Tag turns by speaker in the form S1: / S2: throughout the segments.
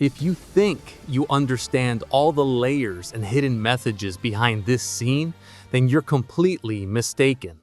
S1: If you think you understand all the layers and hidden messages behind this scene, then you're completely mistaken.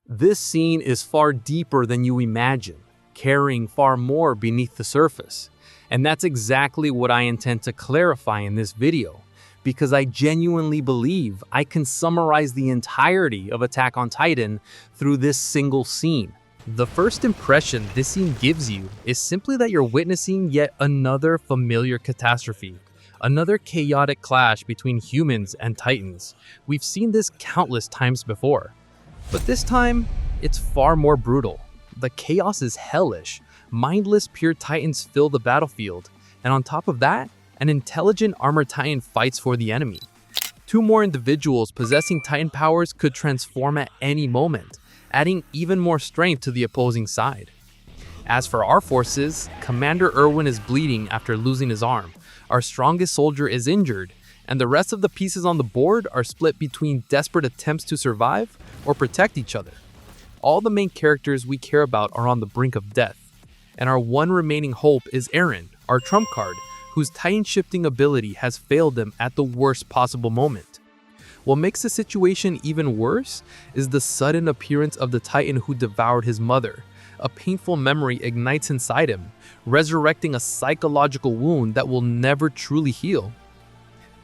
S1: This scene is far deeper than you imagine, carrying far more beneath the surface. And that's exactly what I intend to clarify in this video, because I genuinely believe I can summarize the entirety of Attack on Titan through this single scene. The first impression this scene gives you is simply that you're witnessing yet another familiar catastrophe, another chaotic clash between humans and Titans. We've seen this countless times before, but this time, it's far more brutal. The chaos is hellish. Mindless pure Titans fill the battlefield, and on top of that, an intelligent armored Titan fights for the enemy. Two more individuals possessing Titan powers could transform at any moment, adding even more strength to the opposing side. As for our forces, Commander Erwin is bleeding after losing his arm, our strongest soldier is injured, and the rest of the pieces on the board are split between desperate attempts to survive or protect each other. All the main characters we care about are on the brink of death, and our one remaining hope is Eren, our trump card, whose Titan shifting ability has failed them at the worst possible moment. What makes the situation even worse is the sudden appearance of the Titan who devoured his mother. A painful memory ignites inside him, resurrecting a psychological wound that will never truly heal.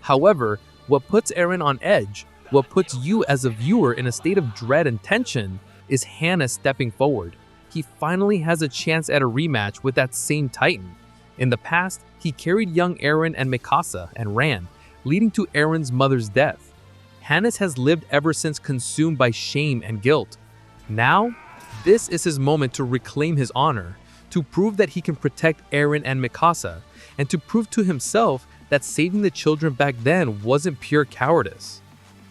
S1: However, what puts Eren on edge, what puts you as a viewer in a state of dread and tension, is Hannah stepping forward. He finally has a chance at a rematch with that same Titan. In the past, he carried young Eren and Mikasa and ran, leading to Eren's mother's death. Hannes has lived ever since, consumed by shame and guilt. Now, this is his moment to reclaim his honor, to prove that he can protect Eren and Mikasa, and to prove to himself that saving the children back then wasn't pure cowardice.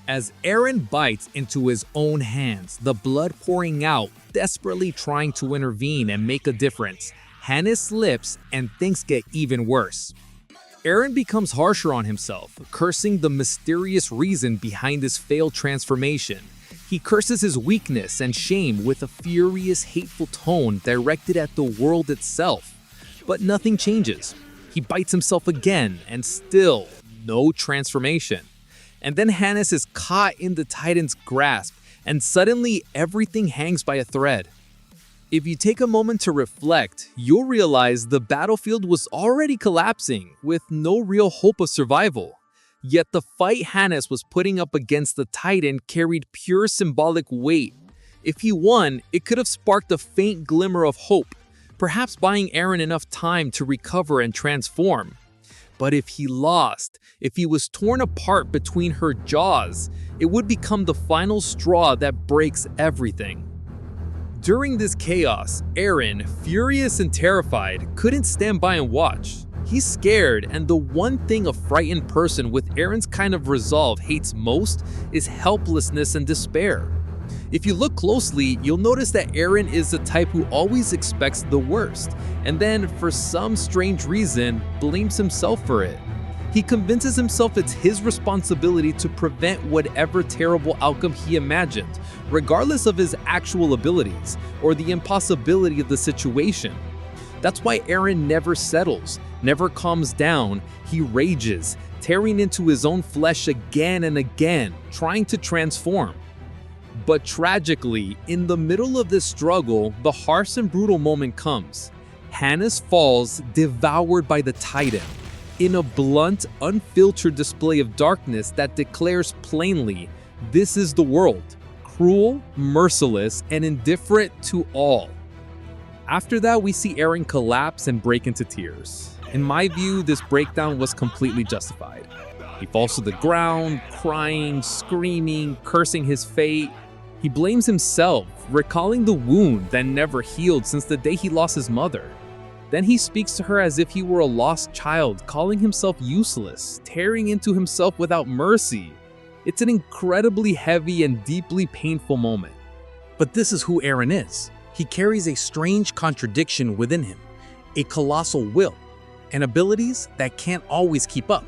S2: As Eren bites into his own hands, the blood pouring out, desperately trying to intervene and make a difference, Hannes slips and things get even worse. Eren becomes harsher on himself, cursing the mysterious reason behind his failed transformation. He curses his weakness and shame with a furious, hateful tone directed at the world itself. But nothing changes. He bites himself again, and still no transformation. And then Hannes is caught in the Titan's grasp, and suddenly everything hangs by a thread. If you take a moment to reflect, you'll realize the battlefield was already collapsing, with no real hope of survival. Yet the fight Hannes was putting up against the Titan carried pure symbolic weight. If he won, it could have sparked a faint glimmer of hope, perhaps buying Eren enough time to recover and transform. But if he lost, if he was torn apart between her jaws, it would become the final straw that breaks everything. During this chaos, Eren, furious and terrified, couldn't stand by and watch. He's scared, and the one thing a frightened person with Eren's kind of resolve hates most is helplessness and despair. If you look closely, you'll notice that Eren is the type who always expects the worst, and then, for some strange reason, blames himself for it. He convinces himself it's his responsibility to prevent whatever terrible outcome he imagined, regardless of his actual abilities or the impossibility of the situation. That's why Eren never settles, never calms down. He rages, tearing into his own flesh again and again, trying to transform. But tragically, in the middle of this struggle, the harsh and brutal moment comes. Hannes falls, devoured by the Titan, in a blunt, unfiltered display of darkness that declares plainly, this is the world, cruel, merciless, and indifferent to all. After that, we see Eren collapse and break into tears. In my view, this breakdown was completely justified. He falls to the ground, crying, screaming, cursing his fate. He blames himself, recalling the wound that never healed since the day he lost his mother. Then he speaks to her as if he were a lost child, calling himself useless, tearing into himself without mercy. It's an incredibly heavy and deeply painful moment. But this is who Eren is. He carries a strange contradiction within him, a colossal will, and abilities that can't always keep up.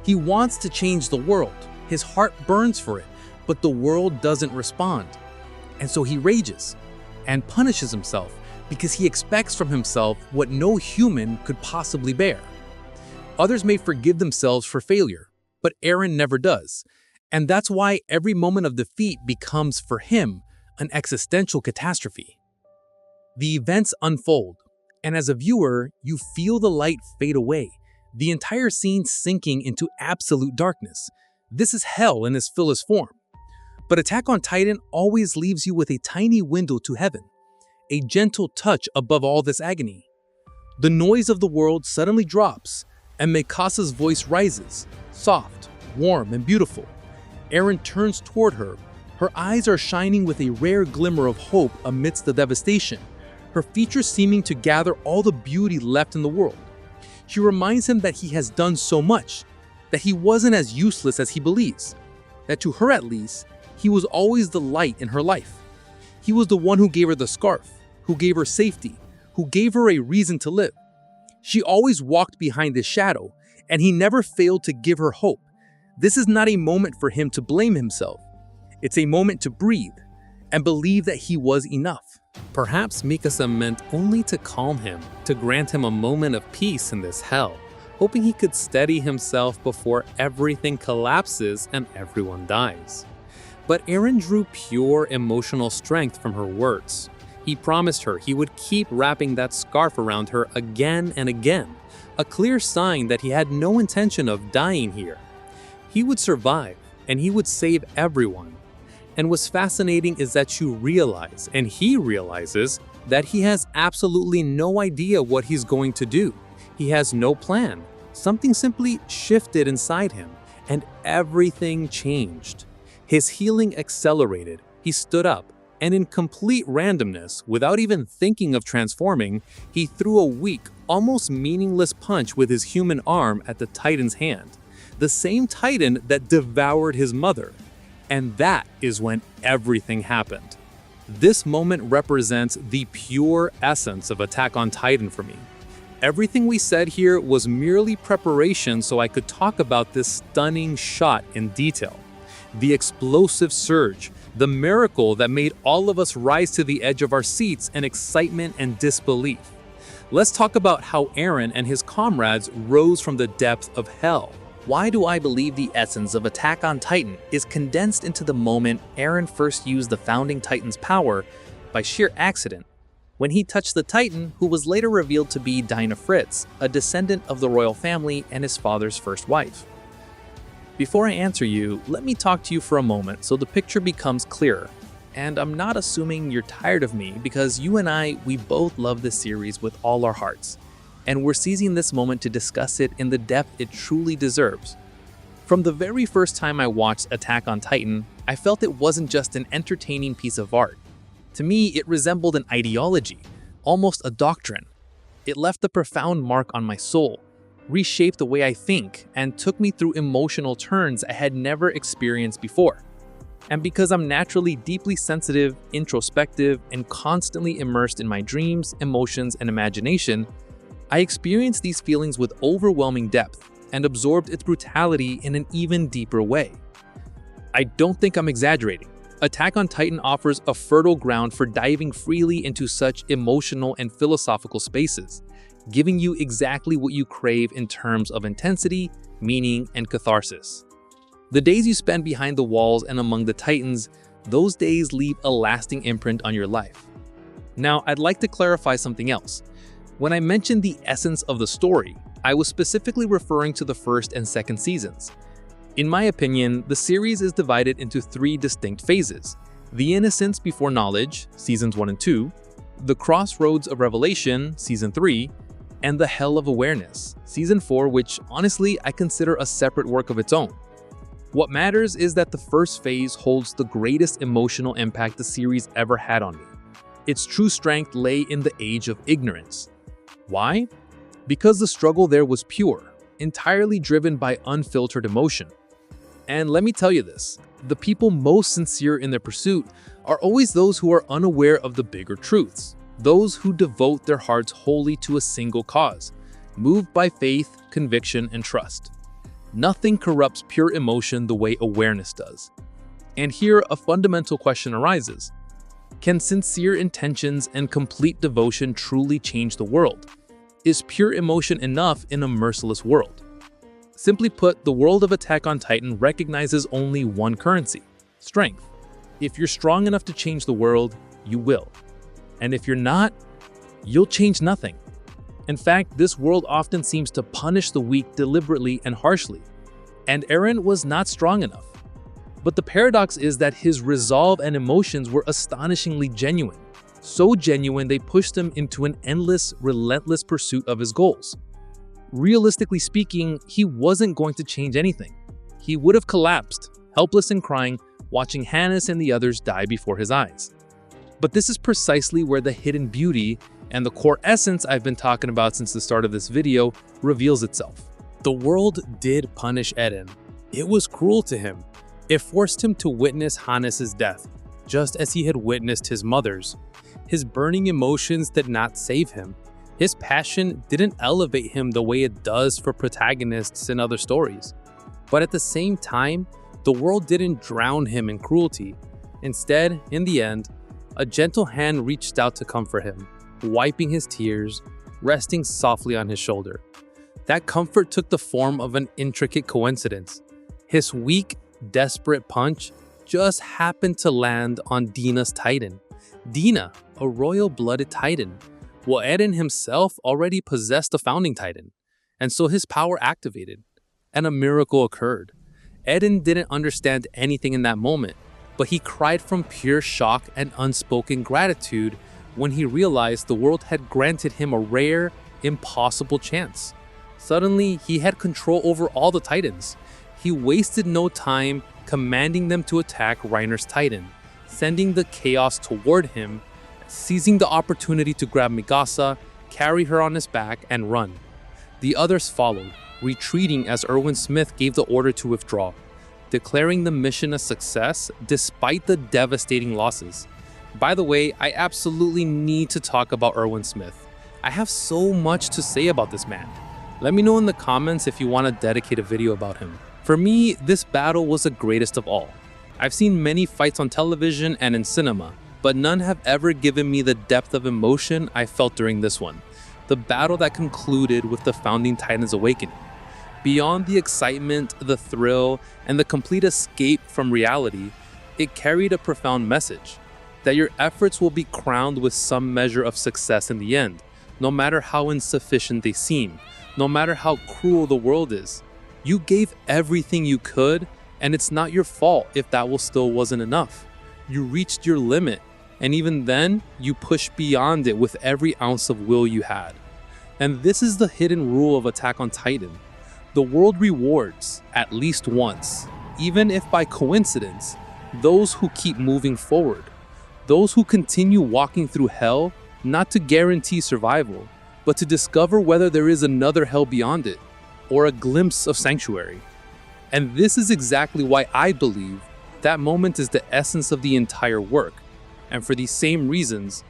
S2: He wants to change the world. His heart burns for it, but the world doesn't respond. And so he rages and punishes himself because he expects from himself what no human could possibly bear. Others may forgive themselves for failure, but Eren never does. And that's why every moment of defeat becomes, for him, an existential catastrophe. The events unfold, and as a viewer, you feel the light fade away, the entire scene sinking into absolute darkness. This is hell in its fullest form. But Attack on Titan always leaves you with a tiny window to heaven, a gentle touch above all this agony. The noise of the world suddenly drops, and Mikasa's voice rises, soft, warm, and beautiful. Eren turns toward her. Her eyes are shining with a rare glimmer of hope amidst the devastation, her features seeming to gather all the beauty left in the world. She reminds him that he has done so much, that he wasn't as useless as he believes, that to her at least, he was always the light in her life. He was the one who gave her the scarf, who gave her safety, who gave her a reason to live. She always walked behind his shadow, and he never failed to give her hope. This is not a moment for him to blame himself. It's a moment to breathe and believe that he was enough.
S1: Perhaps Mikasa meant only to calm him, to grant him a moment of peace in this hell, hoping he could steady himself before everything collapses and everyone dies. But Eren drew pure emotional strength from her words. He promised her he would keep wrapping that scarf around her again and again, a clear sign that he had no intention of dying here. He would survive, and he would save everyone. And what's fascinating is that you realize, and he realizes, that he has absolutely no idea what he's going to do. He has no plan. Something simply shifted inside him, and everything changed. His healing accelerated. He stood up, and in complete randomness, without even thinking of transforming, he threw a weak, almost meaningless punch with his human arm at the Titan's hand. The same Titan that devoured his mother. And that is when everything happened. This moment represents the pure essence of Attack on Titan for me. Everything we said here was merely preparation so I could talk about this stunning shot in detail. The explosive surge, the miracle that made all of us rise to the edge of our seats in excitement and disbelief. Let's talk about how Eren and his comrades rose from the depths of hell. Why do I believe the essence of Attack on Titan is condensed into the moment Eren first used the Founding Titan's power by sheer accident, when he touched the Titan who was later revealed to be Dinah Fritz, a descendant of the royal family and his father's first wife? Before I answer you, let me talk to you for a moment so the picture becomes clearer. And I'm not assuming you're tired of me, because you and I, we both love this series with all our hearts. And we're seizing this moment to discuss it in the depth it truly deserves. From the very first time I watched Attack on Titan, I felt it wasn't just an entertaining piece of art. To me, it resembled an ideology, almost a doctrine. It left a profound mark on my soul, reshaped the way I think, and took me through emotional turns I had never experienced before. And because I'm naturally deeply sensitive, introspective, and constantly immersed in my dreams, emotions, and imagination, I experienced these feelings with overwhelming depth and absorbed its brutality in an even deeper way. I don't think I'm exaggerating. Attack on Titan offers a fertile ground for diving freely into such emotional and philosophical spaces, giving you exactly what you crave in terms of intensity, meaning, and catharsis. The days you spend behind the walls and among the Titans, those days leave a lasting imprint on your life. Now, I'd like to clarify something else. When I mentioned the essence of the story, I was specifically referring to the first and second seasons. In my opinion, the series is divided into three distinct phases: the innocence before knowledge, seasons 1 and 2, the crossroads of revelation, season 3, and the hell of awareness, season 4, which honestly I consider a separate work of its own. What matters is that the first phase holds the greatest emotional impact the series ever had on me. Its true strength lay in the age of ignorance. Why? Because the struggle there was pure, entirely driven by unfiltered emotion. And let me tell you this, the people most sincere in their pursuit are always those who are unaware of the bigger truths, those who devote their hearts wholly to a single cause, moved by faith, conviction, and trust. Nothing corrupts pure emotion the way awareness does. And here a fundamental question arises. Can sincere intentions and complete devotion truly change the world? Is pure emotion enough in a merciless world?
S2: Simply put, the world of Attack on Titan recognizes only one currency: strength. If you're strong enough to change the world, you will. And if you're not, you'll change nothing. In fact, this world often seems to punish the weak deliberately and harshly. And Eren was not strong enough. But the paradox is that his resolve and emotions were astonishingly genuine. So genuine they pushed him into an endless, relentless pursuit of his goals. Realistically speaking, he wasn't going to change anything. He would have collapsed, helpless and crying, watching Hannes and the others die before his eyes. But this is precisely where the hidden beauty and the core essence I've been talking about since the start of this video reveals itself.
S1: The world did punish Eren. It was cruel to him. It forced him to witness Hannes' death, just as he had witnessed his mother's. His burning emotions did not save him. His passion didn't elevate him the way it does for protagonists in other stories. But at the same time, the world didn't drown him in cruelty. Instead, in the end, a gentle hand reached out to comfort him, wiping his tears, resting softly on his shoulder. That comfort took the form of an intricate coincidence. His weak, desperate punch just happened to land on Dina's Titan. Dina, a royal-blooded Titan, while Eren himself already possessed a founding Titan, and so his power activated, and a miracle occurred. Eren didn't understand anything in that moment, but he cried from pure shock and unspoken gratitude when he realized the world had granted him a rare, impossible chance. Suddenly, he had control over all the Titans. He wasted no time commanding them to attack Reiner's Titan, sending the chaos toward him, seizing the opportunity to grab Mikasa, carry her on his back, and run. The others followed, retreating as Erwin Smith gave the order to withdraw, declaring the mission a success despite the devastating losses. By the way, I absolutely need to talk about Erwin Smith. I have so much to say about this man. Let me know in the comments if you want to dedicate a video about him. For me, this battle was the greatest of all. I've seen many fights on television and in cinema, but none have ever given me the depth of emotion I felt during this one. The battle that concluded with the Founding Titans awakening. Beyond the excitement, the thrill, and the complete escape from reality, it carried a profound message. That your efforts will be crowned with some measure of success in the end, no matter how insufficient they seem, no matter how cruel the world is. You gave everything you could, and it's not your fault if that still wasn't enough. You reached your limit, and even then, you pushed beyond it with every ounce of will you had. And this is the hidden rule of Attack on Titan. The world rewards, at least once, even if by coincidence, those who keep moving forward. Those who continue walking through hell, not to guarantee survival, but to discover whether there is another hell beyond it, or a glimpse of sanctuary. And this is exactly why I believe that moment is the essence of the entire work. And for these same reasons,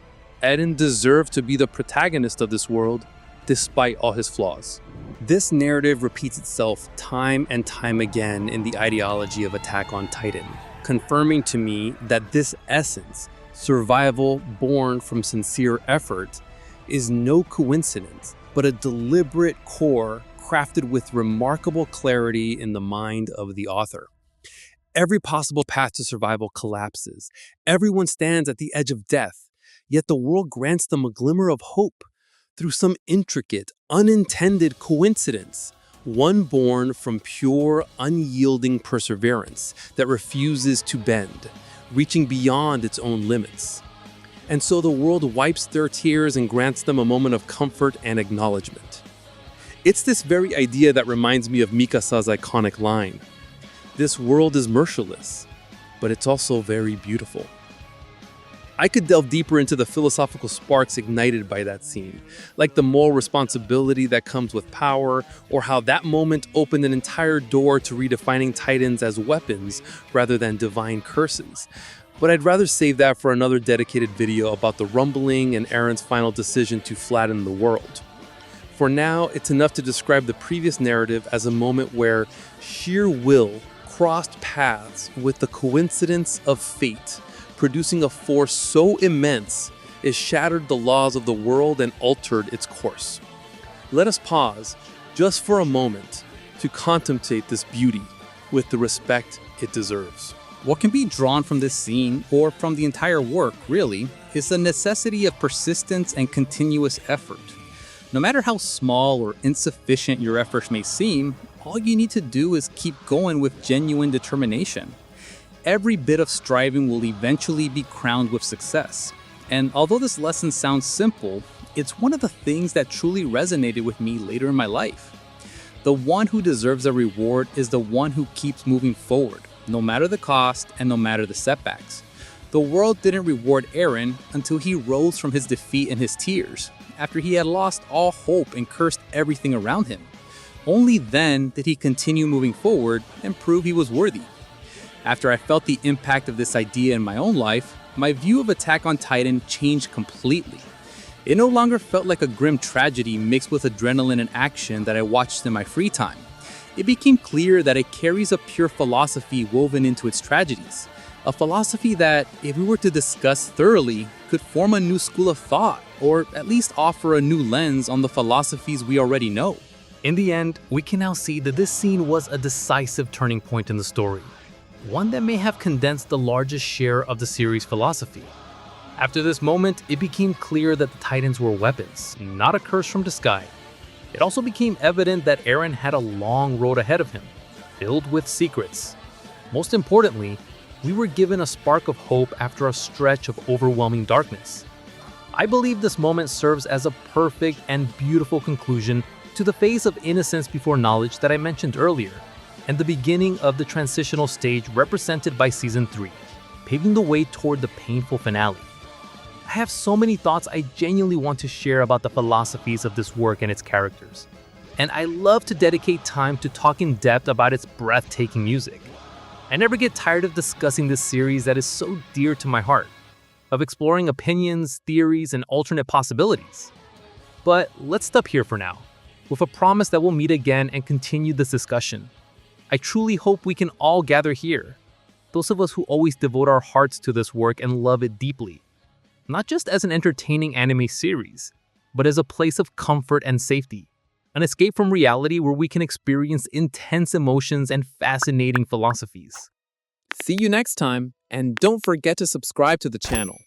S1: Eren deserved to be the protagonist of this world, despite all his flaws. This narrative repeats itself time and time again in the ideology of Attack on Titan, confirming to me that this essence, survival born from sincere effort, is no coincidence, but a deliberate core crafted with remarkable clarity in the mind of the author. Every possible path to survival collapses. Everyone stands at the edge of death, yet the world grants them a glimmer of hope through some intricate, unintended coincidence, one born from pure, unyielding perseverance that refuses to bend, reaching beyond its own limits. And so the world wipes their tears and grants them a moment of comfort and acknowledgement. It's this very idea that reminds me of Mikasa's iconic line, "This world is merciless, but it's also very beautiful." I could delve deeper into the philosophical sparks ignited by that scene, like the moral responsibility that comes with power, or how that moment opened an entire door to redefining Titans as weapons rather than divine curses. But I'd rather save that for another dedicated video about the rumbling and Eren's final decision to flatten the world. For now, it's enough to describe the previous narrative as a moment where sheer will crossed paths with the coincidence of fate, producing a force so immense it shattered the laws of the world and altered its course. Let us pause, just for a moment, to contemplate this beauty with the respect it deserves.
S2: What can be drawn from this scene, or from the entire work really, is the necessity of persistence and continuous effort. No matter how small or insufficient your efforts may seem, all you need to do is keep going with genuine determination. Every bit of striving will eventually be crowned with success. And although this lesson sounds simple, it's one of the things that truly resonated with me later in my life. The one who deserves a reward is the one who keeps moving forward, no matter the cost and no matter the setbacks. The world didn't reward Eren until he rose from his defeat and his tears, after he had lost all hope and cursed everything around him. Only then did he continue moving forward and prove he was worthy. After I felt the impact of this idea in my own life, my view of Attack on Titan changed completely. It no longer felt like a grim tragedy mixed with adrenaline and action that I watched in my free time. It became clear that it carries a pure philosophy woven into its tragedies. A philosophy that, if we were to discuss thoroughly, could form a new school of thought, or at least offer a new lens on the philosophies we already know.
S1: In the end, we can now see that this scene was a decisive turning point in the story, one that may have condensed the largest share of the series' philosophy. After this moment, it became clear that the Titans were weapons, not a curse from the sky. It also became evident that Eren had a long road ahead of him, filled with secrets. Most importantly, we were given a spark of hope after a stretch of overwhelming darkness. I believe this moment serves as a perfect and beautiful conclusion to the phase of innocence before knowledge that I mentioned earlier, and the beginning of the transitional stage represented by Season 3, paving the way toward the painful finale. I have so many thoughts I genuinely want to share about the philosophies of this work and its characters, and I love to dedicate time to talk in depth about its breathtaking music. I never get tired of discussing this series that is so dear to my heart, of exploring opinions, theories, and alternate possibilities. But let's stop here for now, with a promise that we'll meet again and continue this discussion. I truly hope we can all gather here, those of us who always devote our hearts to this work and love it deeply, not just as an entertaining anime series, but as a place of comfort and safety, an escape from reality where we can experience intense emotions and fascinating philosophies.
S2: See you next time, and don't forget to subscribe to the channel.